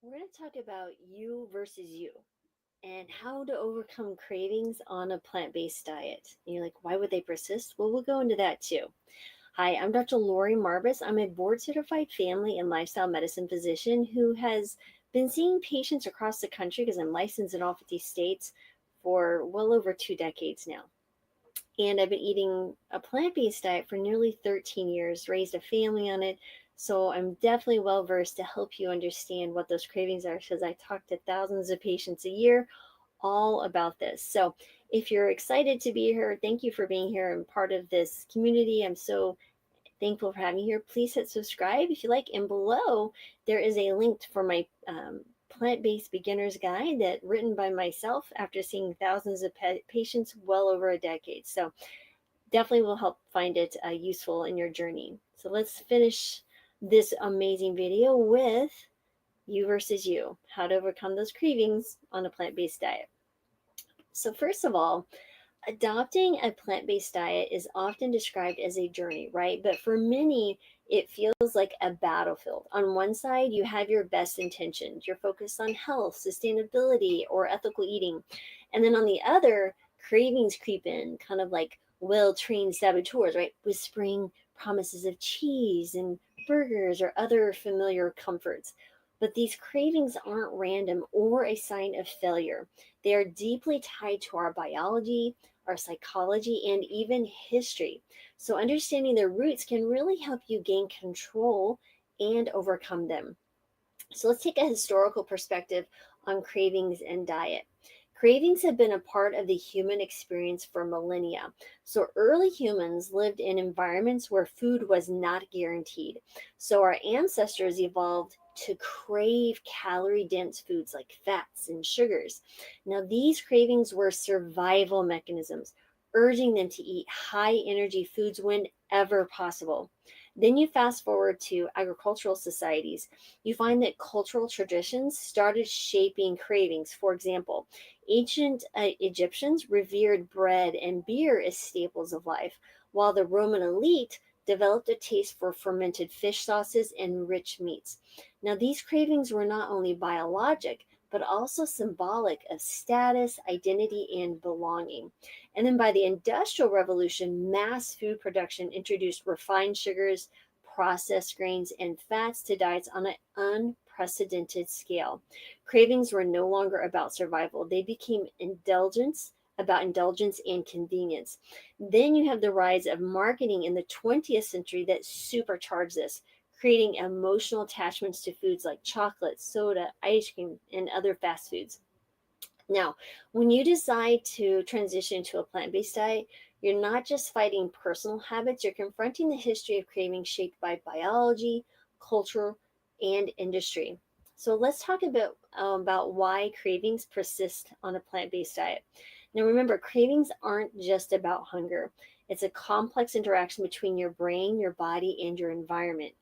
We're going to talk about you versus you and how to overcome cravings on a plant based diet. And you're like, why would they persist? Well, we'll go into that too. Hi, I'm Dr. Lori Marbus. I'm a board certified family and lifestyle medicine physician who has been seeing patients across the country because I'm licensed in all 50 states for well over 2 decades now. And I've been eating a plant based diet for nearly 13 years, raised a family on it. So I'm definitely well versed to help you understand what those cravings are because I talk to thousands of patients a year all about this. So if you're excited to be here, thank you for being here and part of this community. I'm so thankful for having you here. Please hit subscribe if you like. And below, there is a link for my plant-based beginner's guide that written by myself after seeing thousands of patients well over a decade. So definitely will help find it useful in your journey. So let's finish this amazing video with you versus you, how to overcome those cravings on a plant-based diet. So first of all, adopting a plant based diet is often described as a journey, right? But for many, it feels like a battlefield. On one side, you have your best intentions, you're focused on health, sustainability, or ethical eating. And then on the other, cravings creep in, kind of like well trained saboteurs, right? Whispering promises of cheese and burgers or other familiar comforts. But these cravings aren't random or a sign of failure. They are deeply tied to our biology, our psychology, and even history. So, understanding their roots can really help you gain control and overcome them. So, let's take a historical perspective on cravings and diet. Cravings have been a part of the human experience for millennia. So, early humans lived in environments where food was not guaranteed. So, our ancestors evolved to crave calorie dense foods like fats and sugars. Now, these cravings were survival mechanisms, urging them to eat high energy foods whenever possible. Then you fast forward to agricultural societies. You find that cultural traditions started shaping cravings. For example, ancient Egyptians revered bread and beer as staples of life, while the Roman elite developed a taste for fermented fish sauces and rich meats. Now, these cravings were not only biologic, but also symbolic of status, identity, and belonging. And then by the Industrial Revolution, mass food production introduced refined sugars, processed grains, and fats to diets on an unprecedented scale. Cravings were no longer about survival, they became about indulgence and convenience. Then you have the rise of marketing in the 20th century that supercharged this, creating emotional attachments to foods like chocolate, soda, ice cream, and other fast foods. Now, when you decide to transition to a plant based diet, you're not just fighting personal habits, you're confronting the history of craving shaped by biology, culture, and industry. So let's talk about why cravings persist on a plant based diet. Now, remember, cravings aren't just about hunger, it's a complex interaction between your brain, your body, and your environment.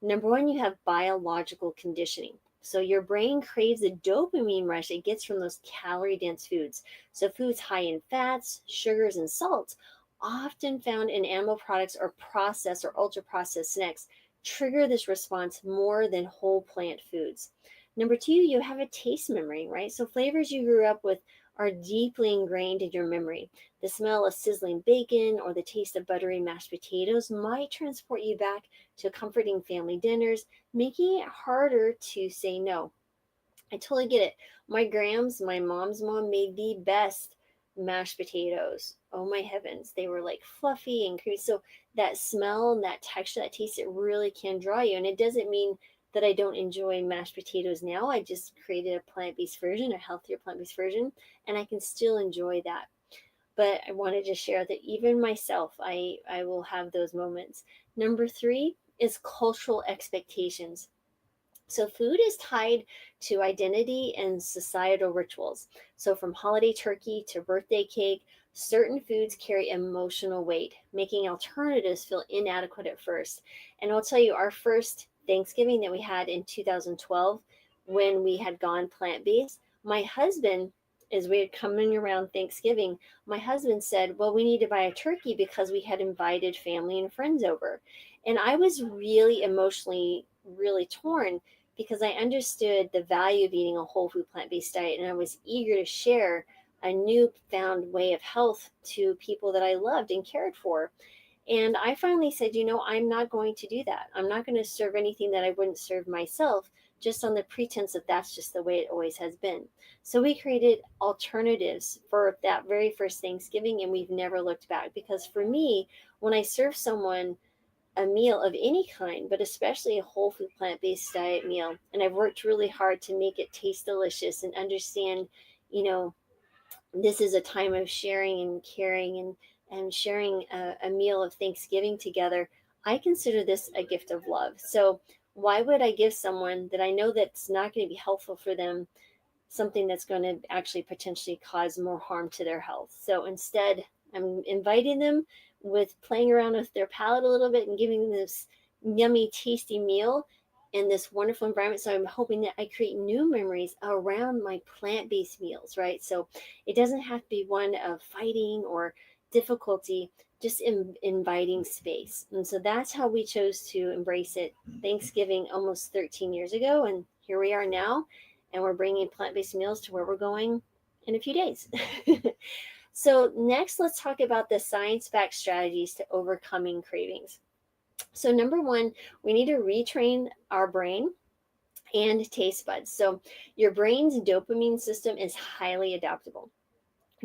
Number one, you have biological conditioning. So your brain craves the dopamine rush it gets from those calorie dense foods. So foods high in fats, sugars, and salts, often found in animal products or processed or ultra processed snacks, trigger this response more than whole plant foods. Number two, you have a taste memory, right? So flavors you grew up with are deeply ingrained in your memory. The smell of sizzling bacon or the taste of buttery mashed potatoes might transport you back to comforting family dinners, making it harder to say no. I totally get it. My mom's mom, made the best mashed potatoes. Oh my heavens. They were like fluffy and creamy. So that smell and that texture, that taste, it really can draw you. And it doesn't mean that I don't enjoy mashed potatoes now. I just created a plant based version, a healthier plant based version, and I can still enjoy that. But I wanted to share that even myself, I will have those moments. Number three is cultural expectations. So, food is tied to identity and societal rituals. So, from holiday turkey to birthday cake, certain foods carry emotional weight, making alternatives feel inadequate at first. And I'll tell you, our first Thanksgiving that we had in 2012, when we had gone plant based, my husband, as we had coming around Thanksgiving, my husband said, well, we need to buy a turkey because we had invited family and friends over. And I was really emotionally, really torn because I understood the value of eating a whole food plant based diet, and I was eager to share a newfound way of health to people that I loved and cared for. And I finally said, I'm not going to do that. I'm not going to serve anything that I wouldn't serve myself, just on the pretense that that's just the way it always has been. So we created alternatives for that very first Thanksgiving, and we've never looked back. Because for me, when I serve someone a meal of any kind, but especially a whole food plant based diet meal, and I've worked really hard to make it taste delicious and understand, you know, this is a time of sharing and caring and sharing a meal of Thanksgiving together. I consider this a gift of love. So why would I give someone that I know that's not going to be helpful for them something that's going to actually potentially cause more harm to their health? So instead, I'm inviting them with playing around with their palate a little bit and giving them this yummy, tasty meal in this wonderful environment. So I'm hoping that I create new memories around my plant-based meals, right? So it doesn't have to be one of fighting or difficulty, just inviting space. And so that's how we chose to embrace it Thanksgiving almost 13 years ago. And here we are now, and we're bringing plant-based meals to where we're going in a few days. So next, let's talk about the science-backed strategies to overcoming cravings. So number one, we need to retrain our brain and taste buds. So your brain's dopamine system is highly adaptable.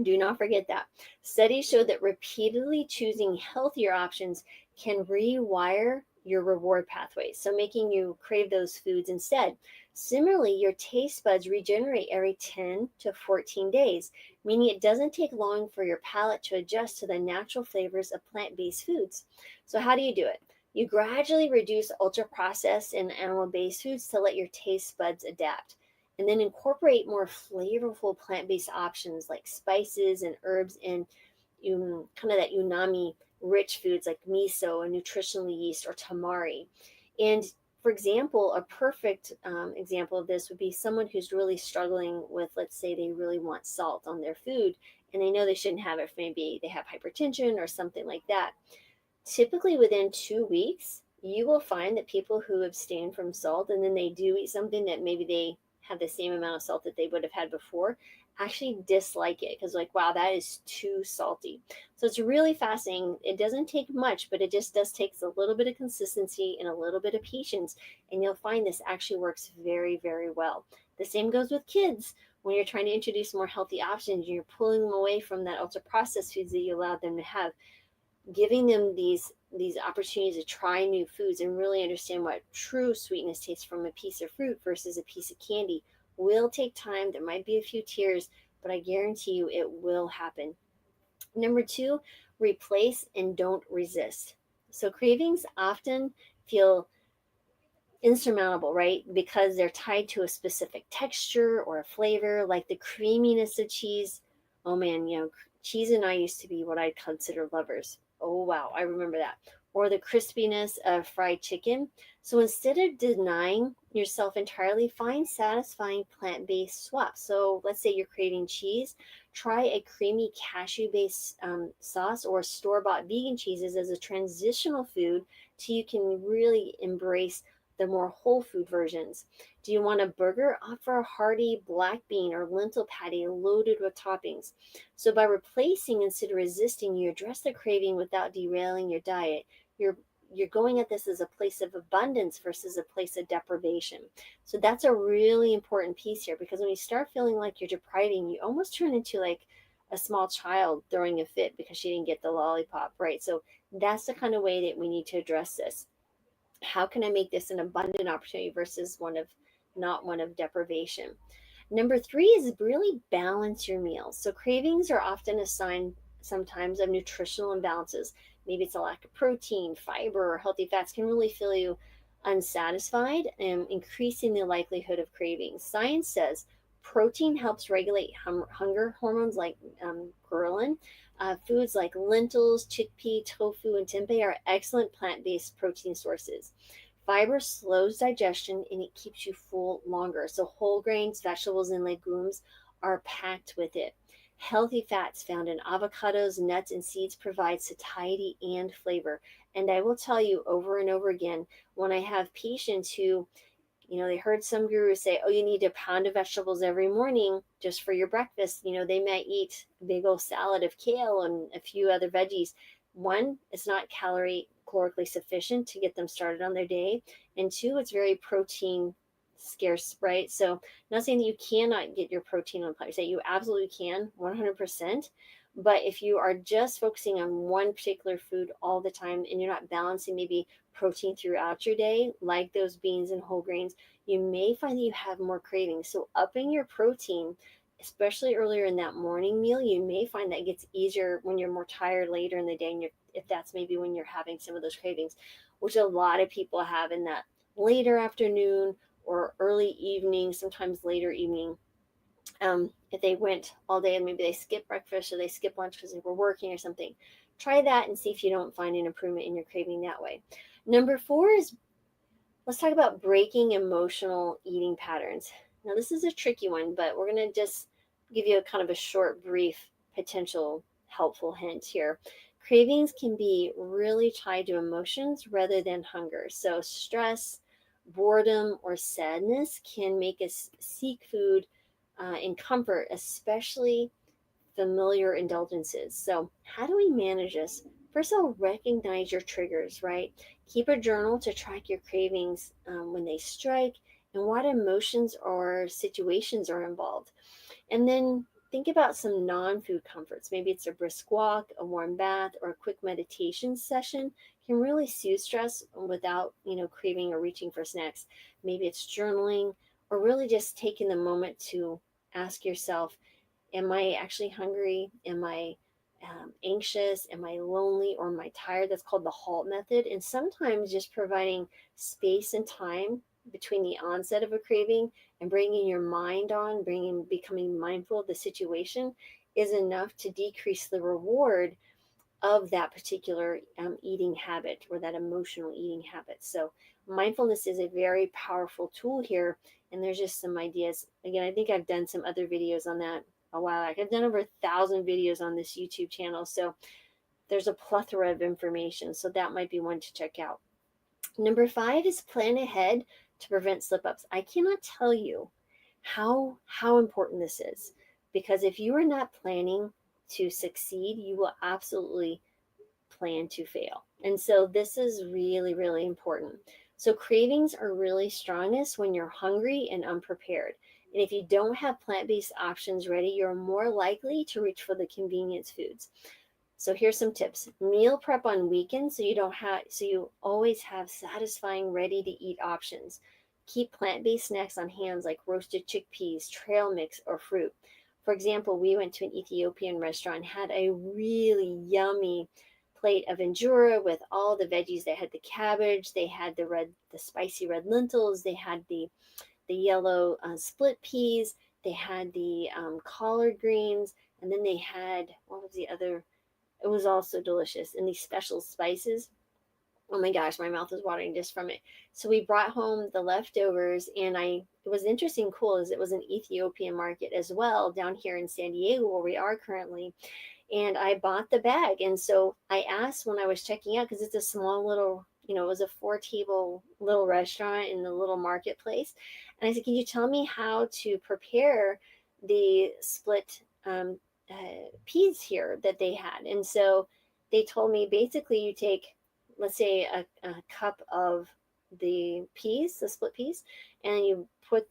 Do not forget that. Studies show that repeatedly choosing healthier options can rewire your reward pathways, so making you crave those foods instead. Similarly, your taste buds regenerate every 10 to 14 days, meaning it doesn't take long for your palate to adjust to the natural flavors of plant based foods. So, how do you do it? You gradually reduce ultra processed and animal based foods to let your taste buds adapt, and then incorporate more flavorful plant-based options like spices and herbs and kind of that umami rich foods like miso and nutritional yeast or tamari. And for example, a perfect example of this would be someone who's really struggling with, let's say, they really want salt on their food and they know they shouldn't have it. Maybe they have hypertension or something like that. Typically within 2 weeks, you will find that people who abstain from salt and then they do eat something that maybe they have the same amount of salt that they would have had before actually dislike it because, like, wow, that is too salty. So it's really fascinating. It doesn't take much, but it just does takes a little bit of consistency and a little bit of patience, and you'll find this actually works very, very well. The same goes with kids. When you're trying to introduce more healthy options, you're pulling them away from that ultra processed foods that you allowed them to have, giving them these opportunities to try new foods and really understand what true sweetness tastes from a piece of fruit versus a piece of candy will take time. There might be a few tears, but I guarantee you it will happen. Number two, replace and don't resist. So cravings often feel insurmountable, right? Because they're tied to a specific texture or a flavor, like the creaminess of cheese. Oh man, cheese and I used to be what I'd consider lovers. Oh wow, I remember that. Or the crispiness of fried chicken. So instead of denying yourself entirely, find satisfying plant based swaps. So let's say you're craving cheese, try a creamy cashew based sauce or store bought vegan cheeses as a transitional food till you can really embrace the more whole food versions. Do you want a burger? Offer a hearty black bean or lentil patty loaded with toppings. So by replacing instead of resisting, you address the craving without derailing your diet. You're going at this as a place of abundance versus a place of deprivation. So that's a really important piece here, because when you start feeling like you're depriving, you almost turn into like a small child throwing a fit because she didn't get the lollipop, right? So that's the kind of way that we need to address this. How can I make this an abundant opportunity versus one of not one of deprivation? Number three is really balance your meals. So cravings are often a sign sometimes of nutritional imbalances. Maybe it's a lack of protein, fiber, or healthy fats can really feel you unsatisfied and increasing the likelihood of cravings. Science says protein helps regulate hunger hormones like ghrelin. Foods like lentils, chickpea, tofu, and tempeh are excellent plant-based protein sources. Fiber slows digestion and it keeps you full longer. So whole grains, vegetables, and legumes are packed with it. Healthy fats found in avocados, nuts, and seeds provide satiety and flavor. And I will tell you over and over again, when I have patients who They heard some gurus say, oh, you need a pound of vegetables every morning just for your breakfast. They might eat a big old salad of kale and a few other veggies. One, it's not calorically sufficient to get them started on their day. And two, it's very protein scarce, right? So, not saying that you cannot get your protein on plant. Say you absolutely can, 100%. But if you are just focusing on one particular food all the time and you're not balancing maybe protein throughout your day, like those beans and whole grains, you may find that you have more cravings. So, upping your protein, especially earlier in that morning meal, you may find that it gets easier when you're more tired later in the day, and if that's maybe when you're having some of those cravings, which a lot of people have in that later afternoon or early evening, sometimes later evening. If they went all day and maybe they skip breakfast or they skip lunch because they were working or something, try that and see if you don't find an improvement in your craving that way. Number 4 is, let's talk about breaking emotional eating patterns. Now, this is a tricky one, but we're going to just give you a kind of a short, brief, potential helpful hint here. Cravings can be really tied to emotions rather than hunger. So, stress, boredom, or sadness can make us seek food in comfort, especially familiar indulgences. So, how do we manage this? First of all, recognize your triggers, right? Keep a journal to track your cravings when they strike and what emotions or situations are involved. And then think about some non food comforts. Maybe it's a brisk walk, a warm bath, or a quick meditation session can really soothe stress without, craving or reaching for snacks. Maybe it's journaling or really just taking the moment to ask yourself, am I actually hungry? Am I anxious? Am I lonely? Or am I tired? That's called the HALT method. And sometimes just providing space and time between the onset of a craving and bringing your mind on, becoming mindful of the situation is enough to decrease the reward of that particular eating habit or that emotional eating habit. So, mindfulness is a very powerful tool here. And there's just some ideas. Again, I think I've done some other videos on that a while back. I've done over 1,000 videos on this YouTube channel. So, there's a plethora of information. So, that might be one to check out. Number 5 is plan ahead to prevent slip ups. I cannot tell you how important this is, because if you are not planning to succeed, you will absolutely plan to fail. And so this is really, really important. So cravings are really strongest when you're hungry and unprepared. And if you don't have plant-based options ready, you're more likely to reach for the convenience foods. So here's some tips. Meal prep on weekends so you always have satisfying ready to eat options. Keep plant-based snacks on hand like roasted chickpeas, trail mix, or fruit. For example, we went to an Ethiopian restaurant and had a really yummy plate of injera with all the veggies. They had the cabbage, they had the spicy red lentils, they had the yellow split peas, they had the collard greens, and then they had, what was the other? It was also delicious. And these special spices. Oh my gosh, my mouth is watering just from it. So we brought home the leftovers, and it was interesting, cool, is it was an Ethiopian market as well down here in San Diego where we are currently. And I bought the bag. And so I asked when I was checking out, because it's a small little, it was a 4-table little restaurant in the little marketplace. And I said, can you tell me how to prepare the split peas here that they had? And so they told me basically you take, let's say, a cup of the peas, the split peas, and you put,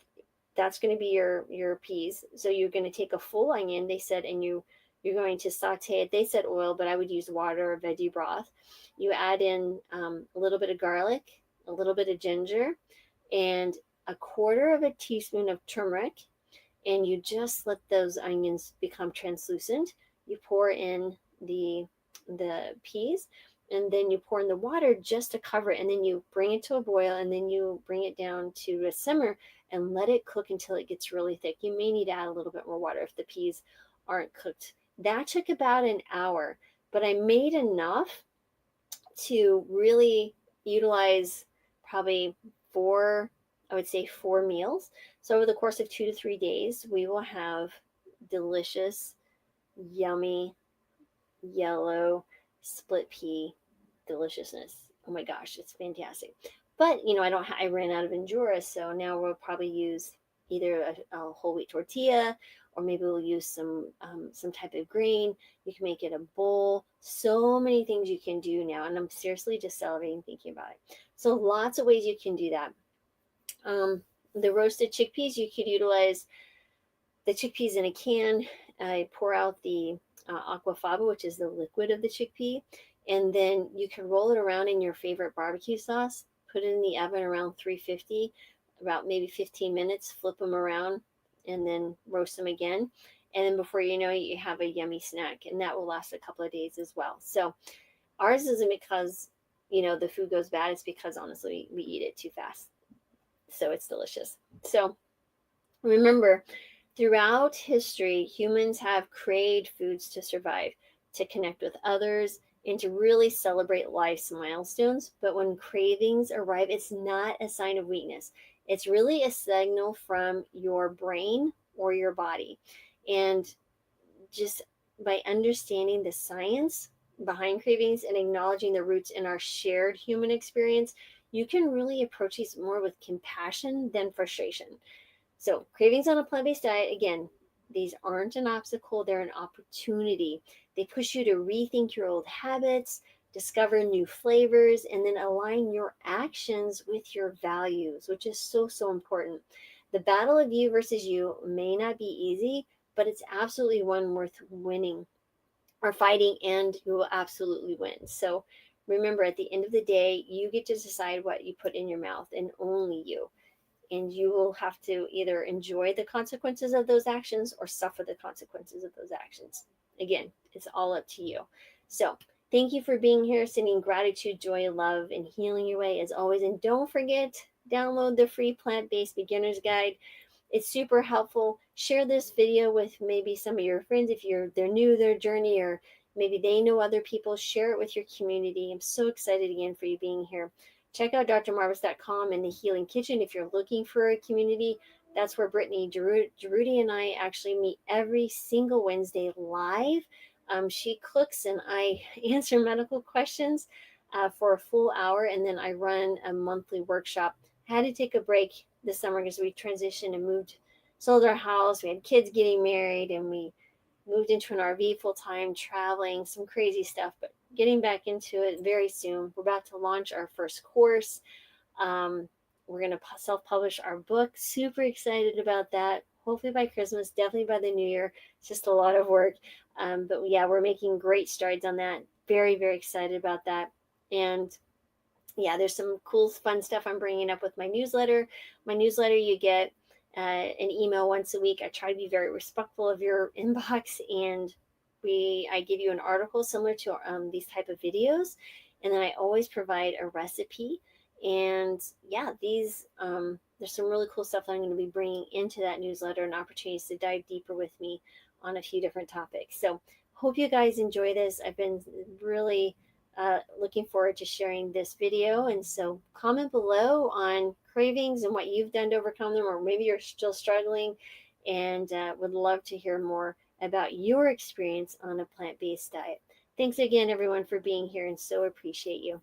that's going to be your peas. So you're going to take a full onion, they said, and you're going to saute it. They said oil, but I would use water or veggie broth. You add in a little bit of garlic, a little bit of ginger, and a quarter of a teaspoon of turmeric, and you just let those onions become translucent. You pour in the peas, and then you pour in the water just to cover it, and then you bring it to a boil, and then you bring it down to a simmer and let it cook until it gets really thick. You may need to add a little bit more water if the peas aren't cooked. That took about an hour, but I made enough to really utilize probably I would say 4 meals. So over the course of 2 to 3 days, we will have delicious, yummy, yellow split pea deliciousness. Oh my gosh, it's fantastic. But I ran out of Injera, so now we'll probably use either a whole wheat tortilla, or maybe we'll use some type of grain. You can make it a bowl. So many things you can do now, and I'm seriously just celebrating thinking about it. So lots of ways you can do that. The roasted chickpeas, you could utilize the chickpeas in a can. I pour out the aquafaba, which is the liquid of the chickpea, and then you can roll it around in your favorite barbecue sauce. Put it in the oven around 350, about maybe 15 minutes. Flip them around, and then roast them again. And then before you know it, you have a yummy snack, and that will last a couple of days as well. So ours isn't because the food goes bad. It's because honestly we eat it too fast. So it's delicious. So remember, throughout history, humans have craved foods to survive, to connect with others, and to really celebrate life's milestones. But when cravings arrive, it's not a sign of weakness. It's really a signal from your brain or your body. And just by understanding the science behind cravings and acknowledging the roots in our shared human experience, you can really approach these more with compassion than frustration. So, cravings on a plant based diet, again, these aren't an obstacle, they're an opportunity. They push you to rethink your old habits, discover new flavors, and then align your actions with your values, which is so, so important. The battle of you versus you may not be easy, but it's absolutely one worth winning or fighting, and you will absolutely win. So, remember, at the end of the day, you get to decide what you put in your mouth, and only you, and you will have to either enjoy the consequences of those actions or suffer the consequences of those actions. Again, it's all up to you. So, thank you for being here, sending gratitude, joy, love, and healing your way as always. And don't forget, download the free plant based beginner's guide. It's super helpful. Share this video with maybe some of your friends if they're new to their journey, or maybe they know other people. Share it with your community. I'm so excited again for you being here. Check out drmarvis.com and the Healing Kitchen if you're looking for a community. That's where Brittany Giroudi and I actually meet every single Wednesday live. She cooks and I answer medical questions for a full hour, and then I run a monthly workshop. I had to take a break this summer because we transitioned and sold our house. We had kids getting married, and we moved into an RV full time, traveling, some crazy stuff, but getting back into it very soon. We're about to launch our first course. Um, we're going to self publish our book. Super excited about that. Hopefully by Christmas, definitely by the new year. It's just a lot of work. But yeah, we're making great strides on that. Very, very excited about that. And yeah, there's some cool, fun stuff I'm bringing up with my newsletter. My newsletter, you get an email once a week. I try to be very respectful of your inbox, and I give you an article similar to these type of videos, and then I always provide a recipe. And yeah, there's some really cool stuff that I'm going to be bringing into that newsletter, and opportunities to dive deeper with me on a few different topics. So hope you guys enjoy this. I've been really looking forward to sharing this video. And so comment below on cravings and what you've done to overcome them, or maybe you're still struggling, and would love to hear more about your experience on a plant based diet. Thanks again, everyone, for being here, and so appreciate you.